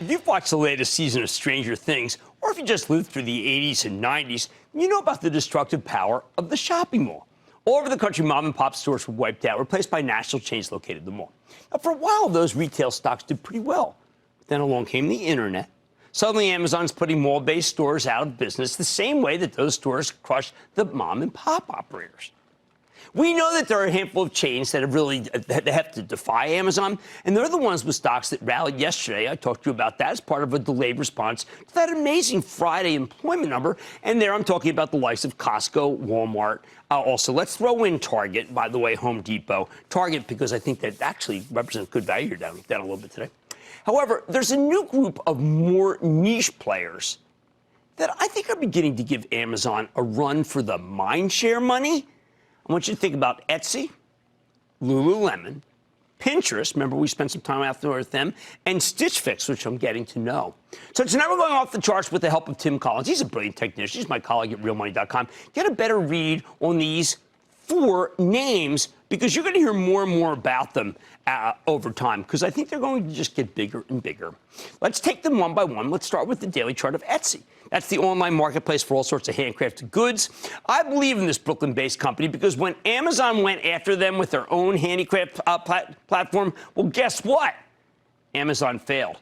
If you've watched the latest season of Stranger Things, or if you just lived through the 80s and 90s, you know about the destructive power of the shopping mall. All over the country, mom-and-pop stores were wiped out, replaced by national chains located in the mall. Now, for a while, those retail stocks did pretty well. But then along came the internet. Suddenly, Amazon's putting mall-based stores out of business the same way that those stores crushed the mom-and-pop operators. We know that there are a handful of chains that have to defy Amazon, and they're the ones with stocks that rallied yesterday. I talked to you about that as part of a delayed response to that amazing Friday employment number. And there I'm talking about the likes of Costco, Walmart. Also, let's throw in Target, by the way, Home Depot. Target, because I think that actually represents good value. You're down a little bit today. However, there's a new group of more niche players that I think are beginning to give Amazon a run for the mindshare money. I want you to think about Etsy, Lululemon, Pinterest. Remember, we spent some time out there with them, and Stitch Fix, which I'm getting to know. So tonight we're going off the charts with the help of Tim Collins. He's a brilliant technician. He's my colleague at realmoney.com. Get a better read on these 4 names, because you're going to hear more and more about them over time, because I think they're going to just get bigger and bigger. Let's take them one by one. Let's start with the daily chart of Etsy. That's the online marketplace for all sorts of handcrafted goods. I believe in this Brooklyn-based company because when Amazon went after them with their own handicraft platform, well, guess what? Amazon failed.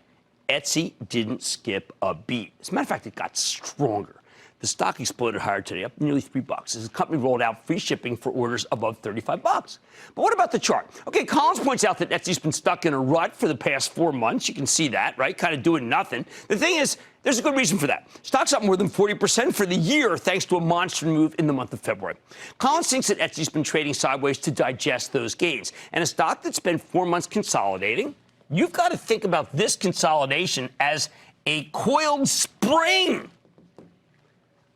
Etsy didn't skip a beat. As a matter of fact, it got stronger. The stock exploded higher today, up nearly $3, as the company rolled out free shipping for orders above $35. But what about the chart? Okay, Collins points out that Etsy's been stuck in a rut for the past 4 months. You can see that, right? Kind of doing nothing. The thing is, there's a good reason for that. Stock's up more than 40% for the year, thanks to a monster move in the month of February. Collins thinks that Etsy's been trading sideways to digest those gains. And a stock that's spent 4 months consolidating, you've got to think about this consolidation as a coiled spring,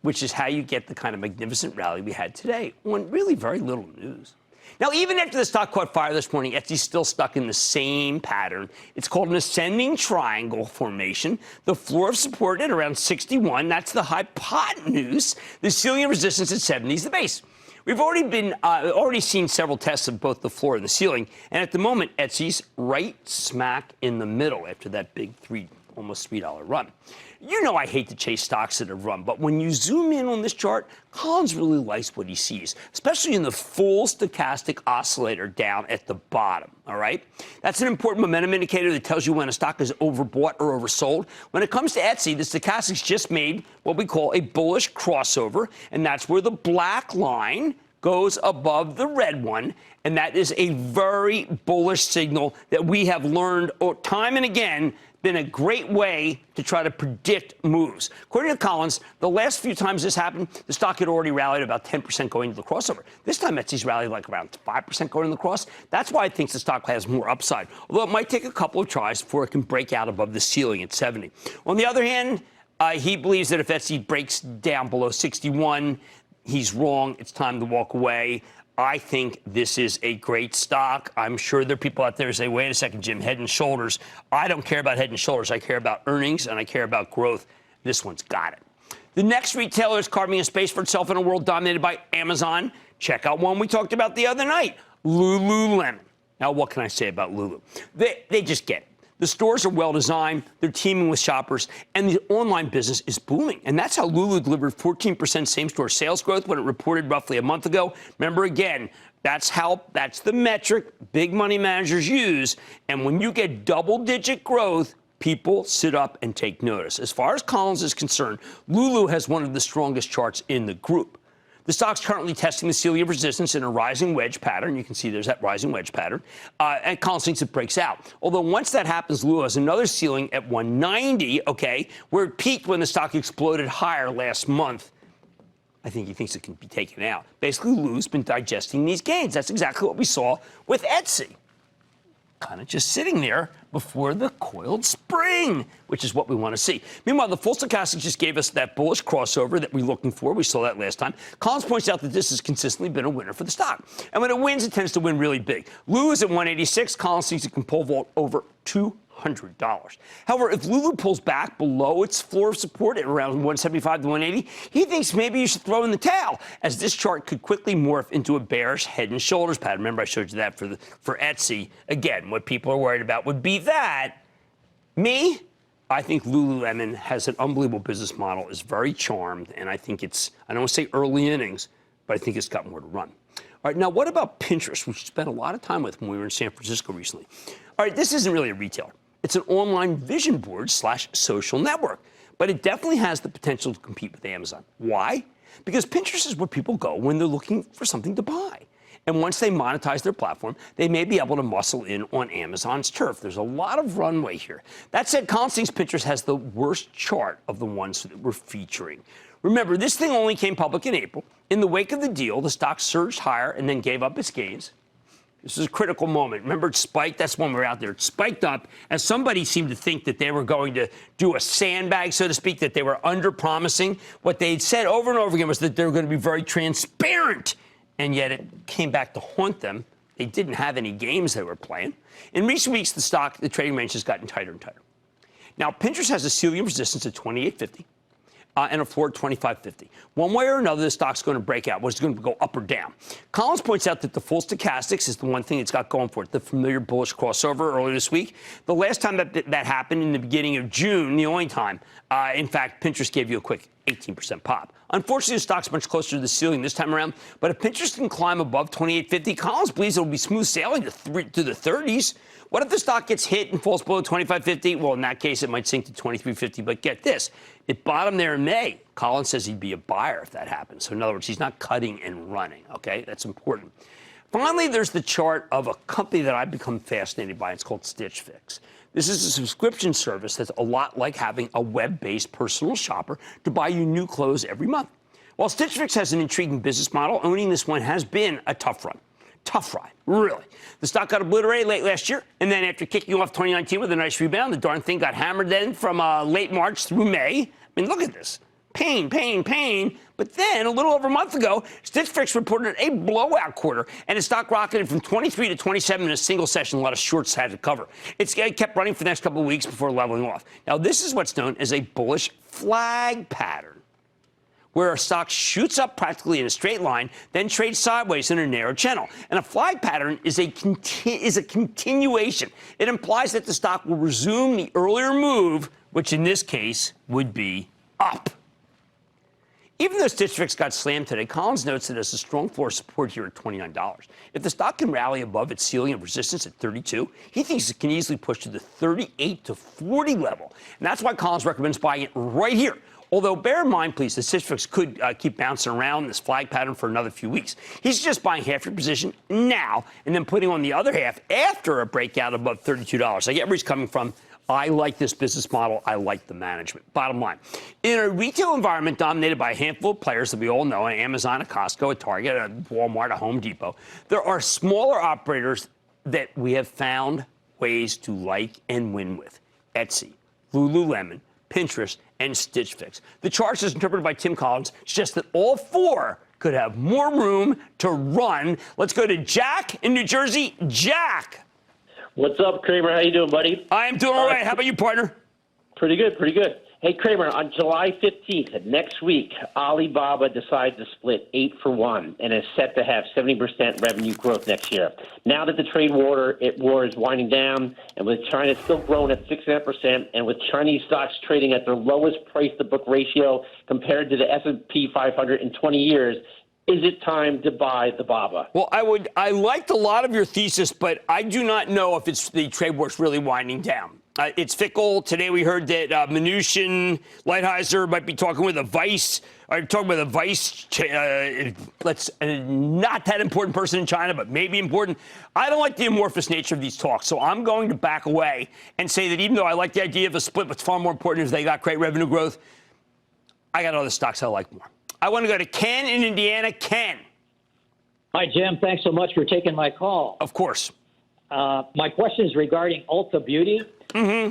which is how you get the kind of magnificent rally we had today on really very little news. Now, even after the stock caught fire this morning, Etsy's still stuck in the same pattern. It's called an ascending triangle formation. The floor of support at around 61, that's the hypotenuse. The ceiling of resistance at 70 is the base. We've already seen several tests of both the floor and the ceiling, and at the moment, Etsy's right smack in the middle after that big almost $3 run. You know I hate to chase stocks that have run, but when you zoom in on this chart, Collins really likes what he sees, especially in the full stochastic oscillator down at the bottom, all right? That's an important momentum indicator that tells you when a stock is overbought or oversold. When it comes to Etsy, the stochastics just made what we call a bullish crossover, and that's where the black line goes above the red one, and that is a very bullish signal that we have learned time and again been a great way to try to predict moves. According to Collins, the last few times this happened, the stock had already rallied about 10% going into the crossover. This time, Etsy's rallied like around 5% going into the cross. That's why I think the stock has more upside, although it might take a couple of tries before it can break out above the ceiling at 70. On the other hand, he believes that if Etsy breaks down below 61, he's wrong. It's time to walk away. I think this is a great stock. I'm sure there are people out there who say, wait a second, Jim, Head and Shoulders. I don't care about Head and Shoulders. I care about earnings, and I care about growth. This one's got it. The next retailer is carving a space for itself in a world dominated by Amazon. Check out one we talked about the other night, Lululemon. Now, what can I say about Lulu? They just get it. The stores are well-designed, they're teaming with shoppers, and the online business is booming. And that's how Lulu delivered 14% same-store sales growth when it reported roughly a month ago. Remember, again, that's the metric big money managers use. And when you get double-digit growth, people sit up and take notice. As far as Collins is concerned, Lulu has one of the strongest charts in the group. The stock's currently testing the ceiling of resistance in a rising wedge pattern. You can see there's that rising wedge pattern. And Collins thinks it breaks out. Although once that happens, Lulu has another ceiling at 190, okay, where it peaked when the stock exploded higher last month. I think he thinks it can be taken out. Basically, Lulu's been digesting these gains. That's exactly what we saw with Etsy. Kind of just sitting there before the coiled spring, which is what we want to see. Meanwhile, the full stochastic just gave us that bullish crossover that we're looking for. We saw that last time. Collins points out that this has consistently been a winner for the stock. And when it wins, it tends to win really big. Lulu is at 186. Collins thinks it can pole vault over $200. However, if Lulu pulls back below its floor of support at around 175 to 180, he thinks maybe you should throw in the towel, as this chart could quickly morph into a bearish Head and Shoulders pattern. Remember, I showed you that for Etsy. Again, what people are worried about would be that. Me, I think Lululemon has an unbelievable business model, is very charmed, and I think it's, I don't want to say early innings, but I think it's got more to run. All right, now what about Pinterest, which we spent a lot of time with when we were in San Francisco recently? All right, this isn't really a retailer. It's an online vision board / social network, but it definitely has the potential to compete with Amazon. Why? Because Pinterest is where people go when they're looking for something to buy. And once they monetize their platform, they may be able to muscle in on Amazon's turf. There's a lot of runway here. That said, Colin thinks Pinterest has the worst chart of the ones that we're featuring. Remember, this thing only came public in April. In the wake of the deal, the stock surged higher and then gave up its gains. This is a critical moment. Remember, it spiked. That's when we were out there. It spiked up as somebody seemed to think that they were going to do a sandbag, so to speak, that they were under-promising. What they'd said over and over again was that they were going to be very transparent, and yet it came back to haunt them. They didn't have any games they were playing. In recent weeks, the trading range has gotten tighter and tighter. Now, Pinterest has a ceiling of resistance at 28.50. And a floor at 25.50. One way or another, the stock's going to break out. Whether it's going to go up or down. Collins points out that the full stochastics is the one thing it's got going for it. The familiar bullish crossover earlier this week. The last time that happened in the beginning of June, the only time, in fact, Pinterest gave you a quick 18% pop. Unfortunately, the stock's much closer to the ceiling this time around. But if Pinterest can climb above 28.50, Collins believes it'll be smooth sailing to the 30s. What if the stock gets hit and falls below 25.50? Well, in that case, it might sink to 23.50. But get this, it bottomed there in May. Collins says he'd be a buyer if that happens. So in other words, he's not cutting and running. Okay, that's important. Finally, there's the chart of a company that I've become fascinated by. It's called Stitch Fix. This is a subscription service that's a lot like having a web-based personal shopper to buy you new clothes every month. While Stitch Fix has an intriguing business model, owning this one has been a tough run. Tough ride, really. The stock got obliterated late last year, and then after kicking off 2019 with a nice rebound, the darn thing got hammered then from late March through May. I mean, look at this. Pain, pain, pain. But then, a little over a month ago, Stitch Fix reported a blowout quarter, and its stock rocketed from 23 to 27 in a single session. A lot of shorts had to cover. It kept running for the next couple of weeks before leveling off. Now, this is what's known as a bullish flag pattern, where a stock shoots up practically in a straight line, then trades sideways in a narrow channel. And a flag pattern is a continuation. It implies that the stock will resume the earlier move, which in this case would be up. Even though Stitch Fix got slammed today, Collins notes that there's a strong floor support here at $29. If the stock can rally above its ceiling of resistance at 32, he thinks it can easily push to the 38 to 40 level. And that's why Collins recommends buying it right here. Although, bear in mind, please, that Stitch Fix could keep bouncing around this flag pattern for another few weeks. He's just buying half your position now and then putting on the other half after a breakout above $32. I get where he's coming from. I like this business model. I like the management. Bottom line, in a retail environment dominated by a handful of players that we all know, Amazon, a Costco, a Target, a Walmart, a Home Depot, there are smaller operators that we have found ways to like and win with. Etsy, Lululemon, Pinterest, and Stitch Fix. The chart, as interpreted by Tim Collins, suggests that all four could have more room to run. Let's go to Jack in New Jersey. Jack. What's up, Cramer? How you doing, buddy? I am doing all right. How about you, partner? Pretty good, pretty good. Hey, Cramer, on July 15th, next week, Alibaba decides to split 8 for 1 and is set to have 70% revenue growth next year. Now that the trade war is winding down, and with China still growing at 6.5%, and with Chinese stocks trading at their lowest price-to-book ratio compared to the S&P 500 in 20 years, is it time to buy the BABA? Well, I liked a lot of your thesis, but I do not know if it's the trade war is really winding down. It's fickle. Today we heard that Mnuchin, Lighthizer might be talking with a vice, not that important person in China, but maybe important. I don't like the amorphous nature of these talks, so I'm going to back away and say that even though I like the idea of a split, what's far more important is they got great revenue growth. I got other stocks I like more. I want to go to Ken in Indiana. Ken. Hi, Jim. Thanks so much for taking my call. Of course. My question is regarding Ulta Beauty. Mm-hmm.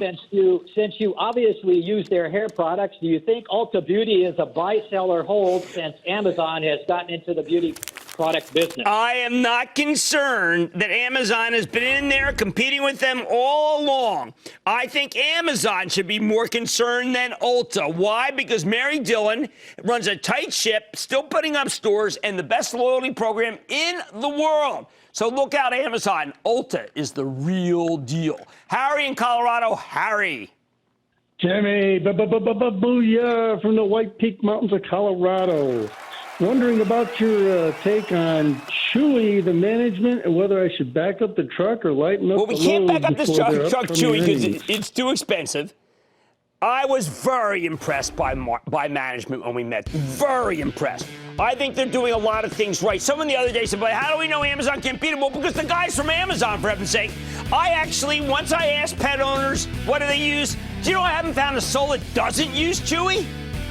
Since you obviously use their hair products, do you think Ulta Beauty is a buy, sell, or hold since Amazon has gotten into the beauty product business? I am not concerned that Amazon has been in there competing with them all along. I think Amazon should be more concerned than Ulta. Why? Because Mary Dillon runs a tight ship, still putting up stores, and the best loyalty program in the world. So look out, Amazon. Ulta is the real deal. Harry in Colorado. Harry. Jimmy, booyah from the White Peak Mountains of Colorado. Wondering about your take on Chewy, the management, and whether I should back up the truck or lighten up Well, the we can't load back up this before their truck, upcoming Chewy, because earnings. it's too expensive. I was very impressed by management when we met. Very impressed. I think they're doing a lot of things right. Someone the other day said, but how do we know Amazon can't beat them? Well, because the guy's from Amazon, for heaven's sake. I actually, once I asked pet owners, what do they use? Do you know I haven't found a soul that doesn't use Chewy?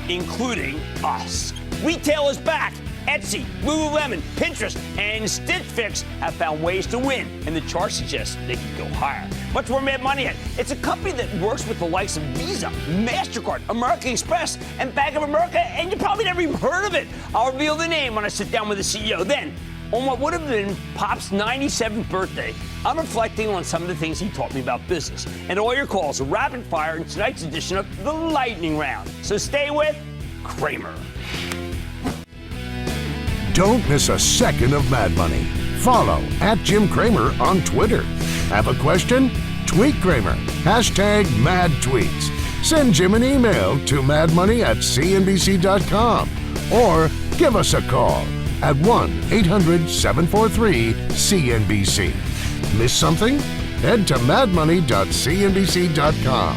Including us. Retailers back. Etsy, Lululemon, Pinterest, and Stitch Fix have found ways to win, and the chart suggests they could go higher. Much more Mad Money ahead. It's a company that works with the likes of Visa, MasterCard, American Express, and Bank of America, and you probably never even heard of it. I'll reveal the name when I sit down with the CEO. Then, on what would have been Pop's 97th birthday, I'm reflecting on some of the things he taught me about business. And all your calls are rapid fire in tonight's edition of the Lightning Round. So stay with Cramer. Don't miss a second of Mad Money. Follow @Jim Cramer on Twitter. Have a question? Tweet Cramer. #MadTweets. Send Jim an email to madmoney@cnbc.com or give us a call at 1-800-743-CNBC. Miss something? Head to madmoney.cnbc.com.